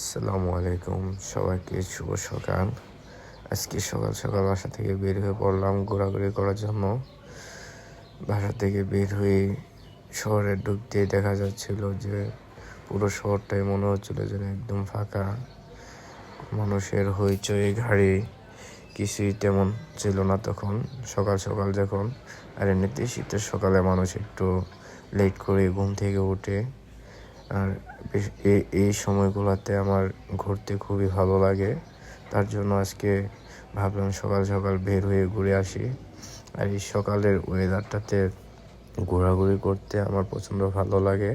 আসসালামু আলাইকুম, সবাইকে শুভ সকাল। আজকে সকাল সকাল বাসা থেকে বের হয়ে পড়লাম ঘোরাঘুরি করার জন্য। বাসা থেকে বের হয়ে শহরে ঢুকতে দেখা যাচ্ছিল যে পুরো শহরটাই মনে হচ্ছিল যেন একদম ফাঁকা। মানুষের হইচই গাড়ি কিছুই তেমন ছিল না তখন সকাল সকাল যখন। আর এমনিতেই শীতের সকালে মানুষ একটু লেট করে ঘুম থেকে ওঠে। আর এই সময়গুলোতে আমার ঘুরতে খুবই ভালো লাগে। তার জন্য আজকে ভাবলাম সকাল সকাল বের হয়ে ঘুরে আসি। আর এই সকালের ওয়েদারটাতে ঘোরাঘুরি করতে আমার প্রচণ্ড ভালো লাগে।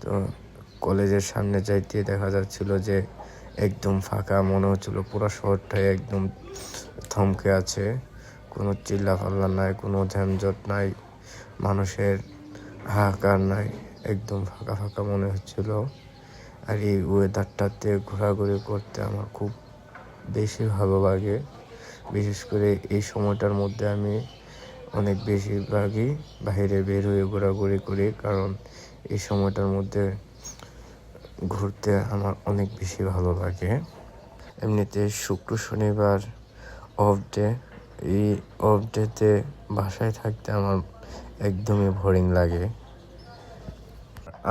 তো কলেজের সামনে যাইতে দেখা যাচ্ছিল যে একদম ফাঁকা, মনে হচ্ছিল পুরো শহরটাই একদম থমকে আছে। কোনো চিল্লাফাল্লা নাই, কোনো ঝামজট নাই, মানুষের হাহাকার নাই, একদম ফাঁকা ফাঁকা মনে হচ্ছিল। আর এই ওয়েদারটাতে ঘোরাঘুরি করতে আমার খুব বেশি ভালো লাগে। বিশেষ করে এই সময়টার মধ্যে আমি অনেক বেশিরভাগই বাইরে বের হয়ে ঘোরাঘুরি করি, কারণ এই সময়টার মধ্যে ঘুরতে আমার অনেক বেশি ভালো লাগে। এমনিতে শুক্র শনিবার অফ ডে, এই অফ ডেতে বাসায় থাকতে আমার একদমই বোরিং লাগে।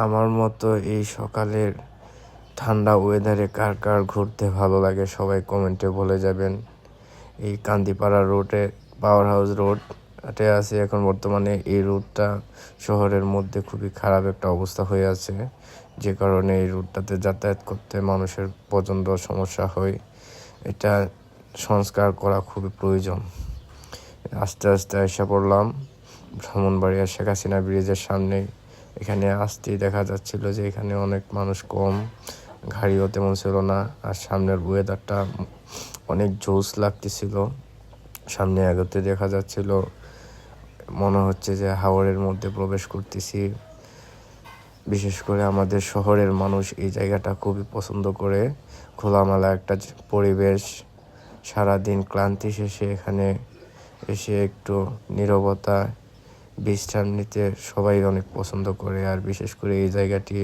আমার মতো এই সকালের ঠান্ডা ওয়েদারে কার কার ঘুরতে ভালো লাগে সবাই কমেন্টে বলে যাবেন। এই কান্দিপাড়া রোডে পাওয়ার হাউস রোডে আছে এখন বর্তমানে। এই রুটটা শহরের মধ্যে খুবই খারাপ একটা অবস্থা হয়ে আছে, যে কারণে এই রুটটাতে যাতায়াত করতে মানুষের প্রচণ্ড সমস্যা হয়। এটা সংস্কার করা খুবই প্রয়োজন। আস্তে আস্তে এসে পড়লাম ব্রাহ্মণবাড়িয়া শেখ হাসিনা ব্রিজের সামনে। এখানে আসতেই দেখা যাচ্ছিল যে এখানে অনেক মানুষ কম, গাড়িও তেমন ছিল না। আর সামনের ওয়েদারটা অনেক জোস লাগতেছিল। সামনে এগোতে দেখা যাচ্ছিল মনে হচ্ছে যে হাওরের মধ্যে প্রবেশ করতেছি। বিশেষ করে আমাদের শহরের মানুষ এই জায়গাটা খুবই পছন্দ করে। খোলামেলা একটা পরিবেশ, সারাদিন ক্লান্তি শেষে এখানে এসে একটু নীরবতা বিশ্রাম নিতে সবাই অনেক পছন্দ করে। আর বিশেষ করে এই জায়গাটি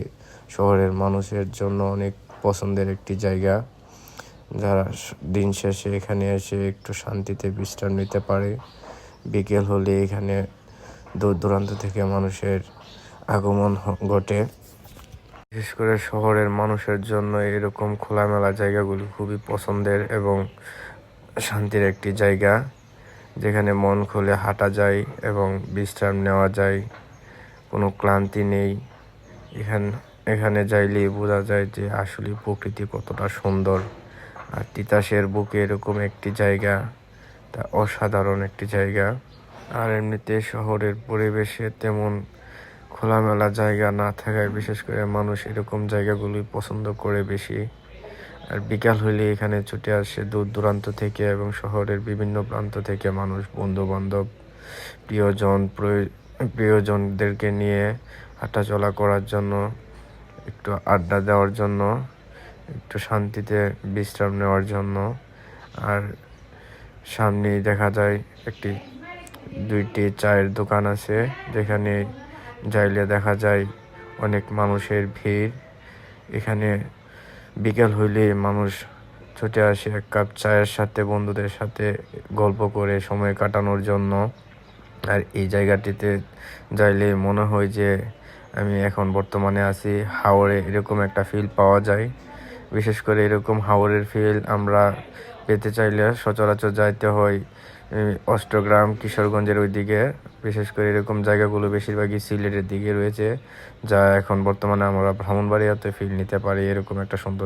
শহরের মানুষের জন্য অনেক পছন্দের একটি জায়গা, যারা দিন শেষে এখানে এসে একটু শান্তিতে বিশ্রাম নিতে পারে। বিকেল হলে এখানে দূর দূরান্ত থেকে মানুষের আগমন ঘটে। বিশেষ করে শহরের মানুষের জন্য এরকম খোলামেলা জায়গাগুলি খুবই পছন্দের এবং শান্তির একটি জায়গা, যেখানে মন খুলে হাঁটা যায় এবং বিশ্রাম নেওয়া যায়, কোনো ক্লান্তি নেই। এখানে যাইলেই বোঝা যায় যে আসলে প্রকৃতি কতটা সুন্দর। আর তিতাসের বুকে এরকম একটি জায়গা, তা অসাধারণ একটি জায়গা। আর এমনিতে শহরের পরিবেশে তেমন খোলামেলা জায়গা না থাকায় বিশেষ করে মানুষ এরকম জায়গাগুলি পছন্দ করে বেশি। আর বিকাল হইলে এখানে ছুটে আসে দূর দূরান্ত থেকে এবং শহরের বিভিন্ন প্রান্ত থেকে মানুষ, বন্ধুবান্ধব, প্রিয়জনদেরকে নিয়ে হাঁটাচলা করার জন্য, একটু আড্ডা দেওয়ার জন্য, একটু শান্তিতে বিশ্রাম নেওয়ার জন্য। আর সামনেই দেখা যায় দুইটি চায়ের দোকান আছে, যেখানে যাইলে দেখা যায় অনেক মানুষের ভিড়। এখানে বিকেল হইলে মানুষ ছুটে আসে এক কাপ চায়ের সাথে বন্ধুদের সাথে গল্প করে সময় কাটানোর জন্য। আর এই জায়গাটিতে যাইলে মনে হয় যে আমি এখন বর্তমানে আছি হাওরে, এরকম একটা ফিল পাওয়া যায়। বিশেষ করে এরকম হাওরের ফিল আমরা পেতে চাইলে সচরাচর যাইতে হয় অষ্টগ্রাম, কিশোরগঞ্জের ওই দিকে। বিশেষ করে এরকম জায়গাগুলো বেশিরভাগই সিলেটের দিকে রয়েছে, যা এখন বর্তমানে আমরা ব্রাহ্মণবাড়িয়াতে ফিল নিতে পারি এরকম একটা সুন্দর।